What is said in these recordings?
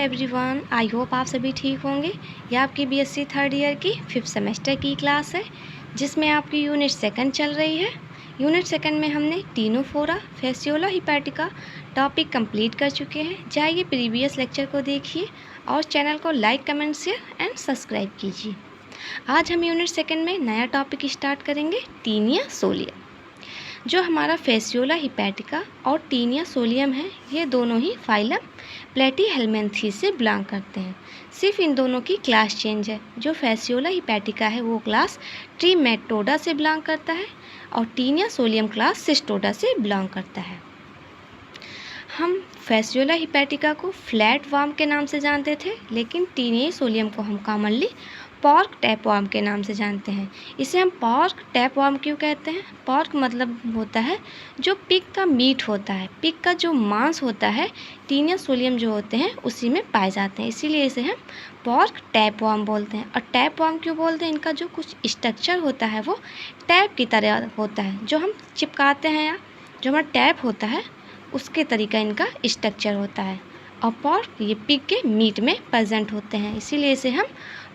Everyone, I hope आप सभी ठीक होंगे। यह आपकी बीएससी थर्ड ईयर की 5th सेमेस्टर की क्लास है जिसमें आपकी यूनिट सेकंड चल रही है। यूनिट सेकंड में हमने तीनों फोरा फेसियोला हिपैटिका टॉपिक कंप्लीट कर चुके हैं। जाइए प्रीवियस लेक्चर को देखिए और चैनल को like, comment, share and subscribe कीजिए। आज हम यूनिट सेकंड में नया टॉपिक स्टार्ट करेंगे, टीनिया सोलियम। जो हमारा फेसियोला हिपैटिका और टीनिया सोलियम है, ये दोनों ही फाइलम प्लेटीहेल्मिन्थेस से बिलोंग करते हैं। सिर्फ इन दोनों की क्लास चेंज है। जो फेसियोला हिपैटिका है वो क्लास ट्रिमेटोडा से बिलोंग करता है और टीनिया सोलियम क्लास सिस्टोडा से बिलोंग करता है। हम फेसियोला हिपैटिका को फ्लैट वर्म के नाम से जानते थे, लेकिन टीनिया सोलियम को हम कॉमनली पॉर्क टैपवर्म के नाम से जानते हैं। इसे हम पॉर्क टैपवर्म क्यों कहते हैं? पॉर्क मतलब होता है जो पिग का मीट होता है, पिग का जो मांस होता है, टीनिया सोलियम जो होते हैं उसी में पाए जाते हैं, इसीलिए इसे हम पॉर्क टैपवर्म बोलते हैं। और टैपवर्म क्यों बोलते हैं? इनका जो कुछ स्ट्रक्चर होता है वो टैप की तरह होता है, जो हम चिपकाते हैं या जो हमारा टैप होता है उसके तरीका इनका स्ट्रक्चर होता है। और पॉर्क ये पिग के मीट में प्रेजेंट होते हैं, इसीलिए इसे हम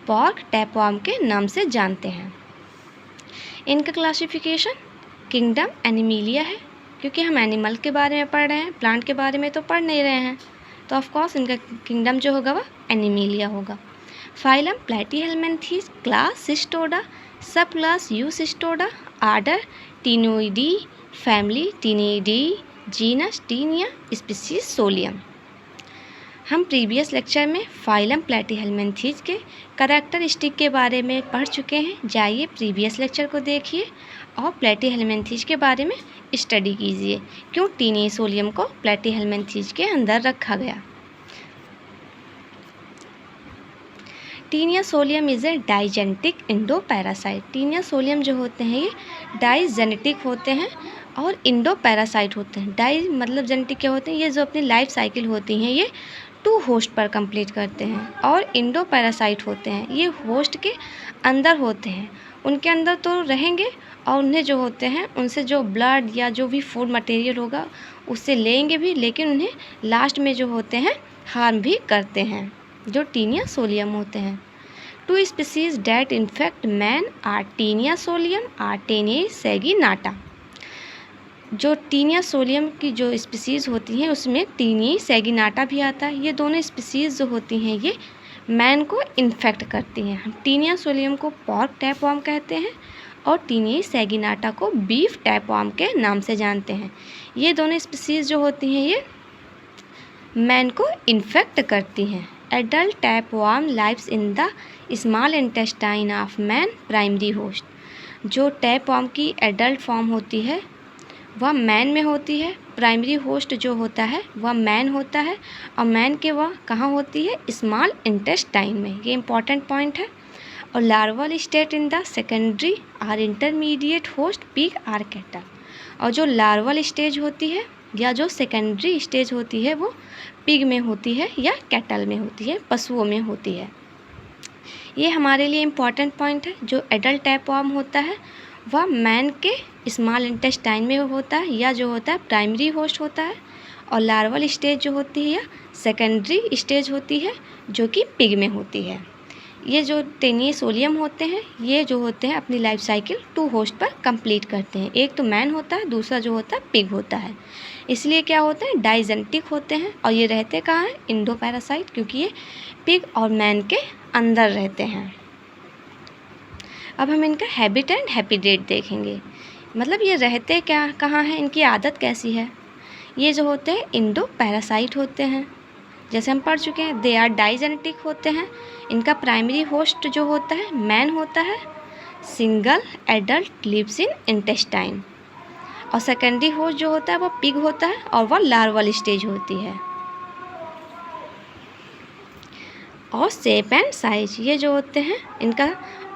पॉर्क टैपवर्म के नाम से जानते हैं। इनका क्लासिफिकेशन किंगडम एनिमलिया है, क्योंकि हम एनिमल के बारे में पढ़ रहे हैं, प्लांट के बारे में तो पढ़ नहीं रहे हैं, तो ऑफ कोर्स इनका किंगडम जो होगा वह एनिमलिया होगा। Phylum Platyhelminthes, class Cestoda, sub class Eucestoda, order Taenioidea, family Taeniidae, genus Taenia, species solium. हम प्रीवियस लेक्चर में फाइलम प्लेटीहेल्मिन्थेस के कैरेक्टरिस्टिक के बारे में पढ़ चुके हैं। जाइए प्रीवियस लेक्चर को देखिए और प्लेटीहेल्मिन्थेस के बारे में स्टडी कीजिए, क्यों टीनिया सोलियम को प्लेटीहेल्मिन्थेस के अंदर रखा गया। Taenia solium is a digenetic endoparasite. Taenia solium जो होते हैं ये डाइजेनेटिक होते हैं और इंडो पैरासाइट होते हैं। डाई मतलब जेनेटिक क्या होते हैं? ये जो अपनी लाइफ साइकिल होती हैं ये 2 होस्ट पर कंप्लीट करते हैं। और इंडो पैरासाइट होते हैं, ये होस्ट के अंदर होते हैं, उनके अंदर तो रहेंगे और उन्हें जो होते हैं उनसे जो ब्लड या जो भी फूड मटेरियल होगा उससे लेंगे भी, लेकिन उन्हें लास्ट में जो होते हैं हार्म भी करते हैं, जो टीनिया सोलियम होते हैं। 2 species that infect man are Taenia solium or Taenia saginata. जो टीनिया सोलियम की जो स्पीसीज़ होती हैं उसमें टीनिया सैगिनाटा भी आता है। ये दोनों स्पीसीज़ जो होती हैं ये मैन को इन्फेक्ट करती हैं। हम टीनिया सोलियम को पॉर्क टैपवर्म कहते हैं और टीनिया सैगिनाटा को बीफ टैपवर्म के नाम से जानते हैं। ये दोनों स्पीसीज़ जो होती हैं ये मैन को इन्फेक्ट करती हैं। Adult tapeworm lives in the small intestine of man primary host. जो टैपवर्म की एडल्ट फॉर्म होती है वह मैन में होती है, प्राइमरी होस्ट जो होता है वह मैन होता है, और मैन के वह कहाँ होती है? स्मॉल इंटेस्टाइन में। ये इंपॉर्टेंट पॉइंट है। और larval state in the secondary or intermediate host pig or cattle. और जो लार्वल स्टेज होती है या जो सेकेंडरी स्टेज होती है वो पिग में होती है या कैटल में होती है, पशुओं में होती है। ये हमारे लिए इम्पॉर्टेंट पॉइंट है। जो एडल्ट टैपवर्म होता है वह मैन के स्मॉल इंटेस्टाइन में होता है या जो होता है प्राइमरी होस्ट होता है, और लार्वल स्टेज जो होती है या सेकेंडरी स्टेज होती है जो कि पिग में होती है। ये जो टीनिया सोलियम होते हैं ये जो होते हैं अपनी लाइफ साइकिल 2 होस्ट पर कंप्लीट करते हैं। एक तो मैन होता है, दूसरा जो होता है पिग होता है, इसलिए क्या होते हैं? डाइजेनेटिक होते हैं। और ये रहते कहाँ हैं? इंडो पैरासाइट, क्योंकि ये पिग और मैन के अंदर रहते हैं। अब हम इनका हैबिट एंड हैबिटेट देखेंगे, मतलब ये रहते क्या कहाँ हैं, इनकी आदत कैसी है। ये जो होते हैं इंडो पैरासाइट होते हैं, जैसे हम पढ़ चुके हैं। दे आर डाइजेनेटिक होते हैं। इनका प्राइमरी होस्ट जो होता है मैन होता है, single adult lives in intestine, और सेकेंडरी होस्ट जो होता है वो पिग होता है और वह लार्वल स्टेज होती है। और शेप एंड साइज, ये जो होते हैं इनका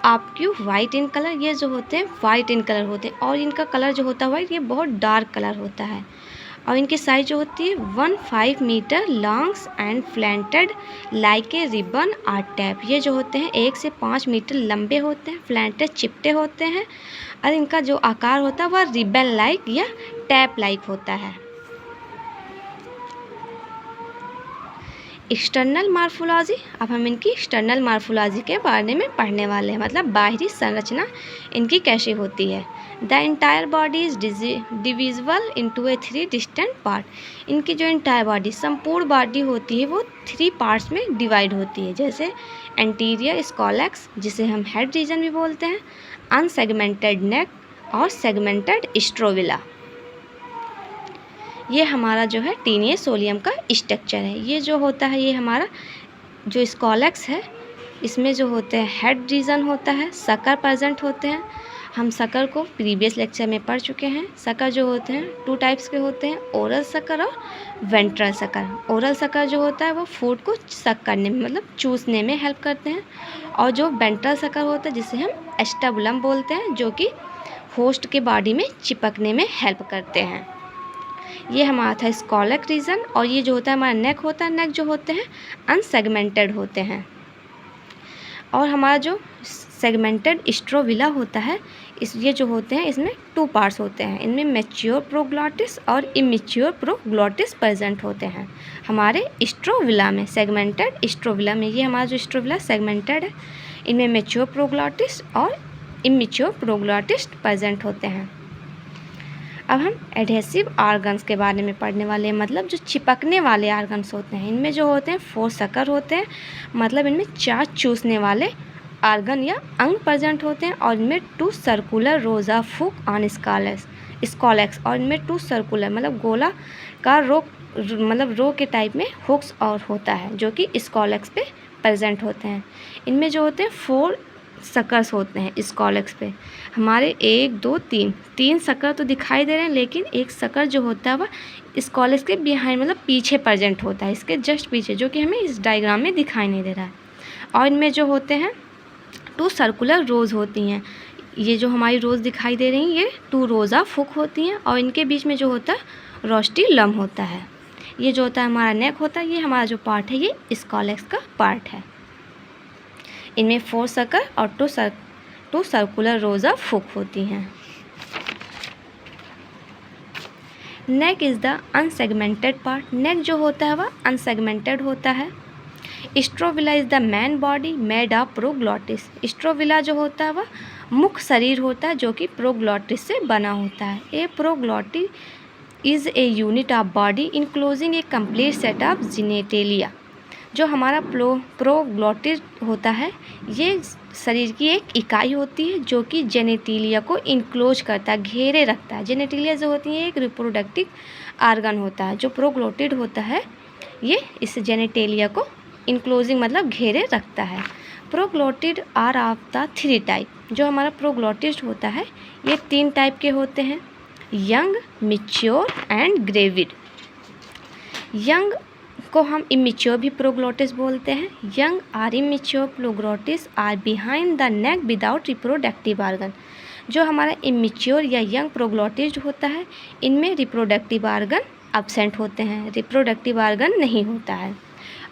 आपक्यू वाइट इन कलर, ये जो होते हैं वाइट इन कलर होते हैं, और इनका कलर जो होता है वाइट, ये बहुत डार्क कलर होता है। और इनकी साइज जो होती है 1.5 metre longs and flattened like a ribbon or tape. ये जो होते हैं 1 से 5 मीटर लंबे होते हैं, फ्लैंटेड चिपटे होते हैं, और इनका जो आकार होता है वह रिबन लाइक या टैप लाइक होता है। External morphology. अब हम इनकी एक्सटर्नल मार्फोलॉजी के बारे में पढ़ने वाले हैं, मतलब बाहरी संरचना इनकी कैसी होती है। The entire body is divisible into A 3 distant part. इनकी जो एंटायर बॉडी, संपूर्ण बॉडी होती है, वो 3 पार्ट्स में डिवाइड होती है, जैसे एंटीरियर स्कॉलेक्स, जिसे हम हेड रीजन भी बोलते हैं, अनसेगमेंटेड नेक और सेगमेंटेड स्ट्रोविला। ये हमारा जो है टीनिया सोलियम का स्ट्रक्चर है। ये जो होता है, ये हमारा जो स्कॉलेक्स है, इसमें जो होते हैं हेड रीजन होता है, सकर प्रेजेंट होते हैं। हम सकर को प्रीवियस लेक्चर में पढ़ चुके हैं। सकर जो होते हैं 2 टाइप्स के होते हैं, ओरल सकर और वेंट्रल सकर। ओरल सकर जो होता है वो फूड को सक करने में, मतलब चूसने में हेल्प करते हैं, और जो वेंट्रल सकर होता है जिसे हम एस्टाबुलम बोलते हैं, जो कि होस्ट के बॉडी में चिपकने में हेल्प करते हैं। ये हमारा था स्कॉलेक रीजन। और ये जो होता है हमारा नेक होता है, नेक जो होते हैं अनसेगमेंटेड होते हैं। और हमारा जो सेगमेंटेड स्ट्रोविला होता है, ये जो होते हैं इसमें 2 पार्ट्स होते हैं। इनमें मैच्योर प्रोग्लॉटिस और इमेच्योर प्रोग्लॉटिस प्रेजेंट होते हैं हमारे स्ट्रोविला में, सेगमेंटेड स्ट्रोविला में। ये हमारा जो स्ट्रोविला सेगमेंटेड है, इनमें मैच्योर प्रोग्लॉटिस और इमेच्योर प्रोग्लॉटिस प्रेजेंट होते हैं। अब हम एडहेसिव ऑर्गन्स के बारे में पढ़ने वाले हैं, मतलब जो चिपकने वाले ऑर्गन्स होते हैं। इनमें जो होते हैं 4 सकर होते हैं, मतलब इनमें 4 चूसने वाले ऑर्गन या अंग प्रेजेंट होते हैं, और इनमें 2 circular rose of hook on scolex, और इनमें 2 सर्कुलर मतलब गोला का रो के टाइप में हुक्स और होता है, जो कि स्कॉलेक्स पे प्रेजेंट होते हैं। इनमें जो होते हैं 4 सकर्स होते हैं स्कॉलेक्स पे। हमारे 1 2 3 सकर तो दिखाई दे रहे हैं, लेकिन एक सकर जो होता है वह स्कॉलेक्स के बिहाइंड, मतलब पीछे प्रेजेंट होता है, इसके जस्ट पीछे, जो कि हमें इस डायग्राम में दिखाई नहीं दे रहा है। और इनमें जो होते हैं 2 सर्कुलर रोज होती हैं। ये जो हमारी रोज दिखाई दे रही हैं, ये 2 रोज ऑफ हुक होती हैं, और इनके बीच में जो होता है रोस्टिलम होता है। ये जो होता है हमारा नेक होता है, ये हमारा जो पार्ट है ये स्कॉलेक्स का पार्ट है। इनमें 4 सकर और 2 सर्कुलर रोज ऑफ हुक होती हैं। Neck is the unsegmented part. Neck जो होता है वह अनसेगमेंटेड होता है। Strobila is the main body made of proglottis. Strobila जो होता है वह मुख्य शरीर होता है, जो कि प्रोग्लॉटिस से बना होता है। A proglottis is a unit of body enclosing a complete set of genitalia. जो हमारा प्रोग्लॉटिस होता है, ये शरीर की एक इकाई होती है, जो कि जेनेटिलिया को इनक्लोज करता है, घेरे रखता है। जेनेटिलिया जो होती है एक रिप्रोडक्टिव आर्गन होता है। जो प्रोग्लॉटिड होता है ये इस जेनेटिलिया को इनक्लोजिंग मतलब घेरे रखता है। Proglottid are of the 3 type. जो हमारा प्रोग्लॉटिड होता है ये 3 टाइप के होते हैं, young, mature and gravid. Young को हम इमेच्योर भी प्रोग्लॉटिस बोलते हैं। Young or immature proglottids are behind the neck without reproductive organ. जो हमारा इमेच्योर या यंग प्रोग्लॉटिस होता है, इनमें रिप्रोडक्टिव ऑर्गन एब्सेंट होते हैं, रिप्रोडक्टिव ऑर्गन नहीं होता है।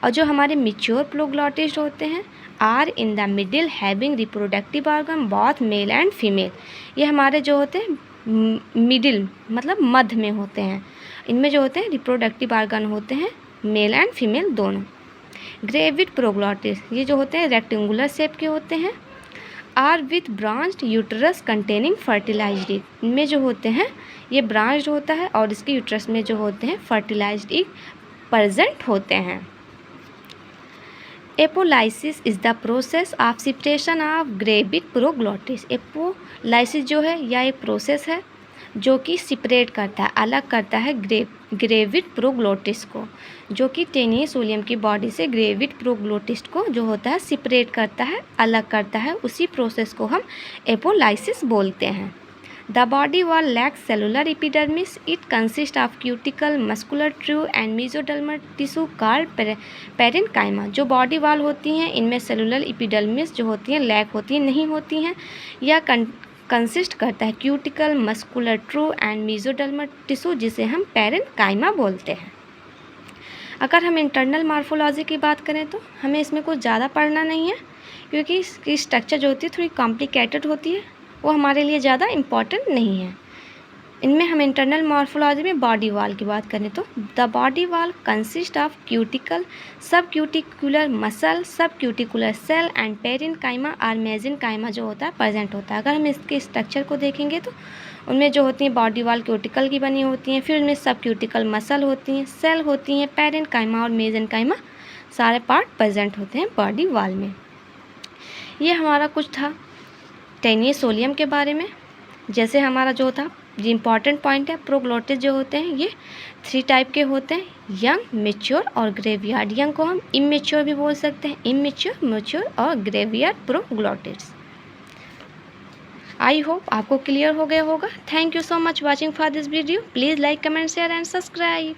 और जो हमारे मैच्योर प्रोग्लॉटिस होते हैं are in the middle having reproductive organ both male and female. ये हमारे जो होते हैं मिडिल मतलब मध्य में होते हैं। इनमें जो होते हैं रिप्रोडक्टिव ऑर्गन होते हैं मेल एंड फीमेल दोनों। ग्रेविड प्रोग्लॉटिस ये जो होते हैं रेक्टेंगुलर शेप के होते हैं। Are with branched uterus containing fertilised egg. इनमें जो होते हैं ये ब्रांच्ड होता है, और इसके यूटरस में जो होते हैं फर्टिलाइज्ड एग प्रेजेंट होते हैं। Apolysis is the process of separation of gravid proglottis. Apolysis जो है यह एक प्रोसेस है जो कि सेपरेट करता है, अलग करता है ग्रेविड प्रोग्लॉटिस को, जो कि टेनिया सोलियम की बॉडी से ग्रेविड प्रोग्लॉटिस को जो होता है सेपरेट करता है, अलग करता है। उसी प्रोसेस को हम एपोलाइसिस बोलते हैं। The body wall lakhs cellular epidermis. It consist of cuticle, muscular true and mesodermal tissue called parenchyma. जो बॉडी वॉल होती हैं इनमें सेलुलर एपिडर्मिस जो होती हैं लैक होती हैं, नहीं होती हैं। या कंसिस्ट करता है cuticle, muscular true and mesodermal tissue, जिसे हम पेरेन्काइमा बोलते हैं। अगर हम इंटरनल मार्फोलॉजी की बात करें तो हमें इसमें कुछ ज़्यादा पढ़ना नहीं है, क्योंकि इसकी स्ट्रक्चर जो होती है थोड़ी कॉम्प्लिकेटेड होती है, वो हमारे लिए ज़्यादा इम्पॉर्टेंट नहीं है। इनमें हम इंटरनल मॉर्फोलॉजी में बॉडी वॉल की बात करें तो the body wall consist of cuticle, सब क्यूटिकुलर मसल, सब क्यूटिकुलर सेल एंड पेरेन्काइमा और मेसेनकाइमा जो होता है प्रेजेंट होता है। अगर हम इसके स्ट्रक्चर को देखेंगे तो उनमें जो होती हैं बॉडी वॉल क्यूटिकल की बनी होती हैं, फिर उनमें सब क्यूटिकल मसल होती हैं, सेल होती हैं, पेरेन्काइमा और मेसेनकाइमा सारे पार्ट प्रेजेंट होते हैं बॉडी वॉल में। ये हमारा कुछ था टेनिया सोलियम के बारे में। जैसे हमारा जो था ये इंपॉर्टेंट पॉइंट है, प्रोग्लोटिस जो होते हैं ये 3 टाइप के होते हैं, यंग, मैच्योर और ग्रेवयार्ड। यंग को हम इमेच्योर भी बोल सकते हैं, इमेच्योर, मैच्योर और ग्रेवयार्ड प्रोग्लोटिस। आई होप आपको क्लियर हो गया होगा। Thank you so much watching for this video. Please like, comment, share and subscribe.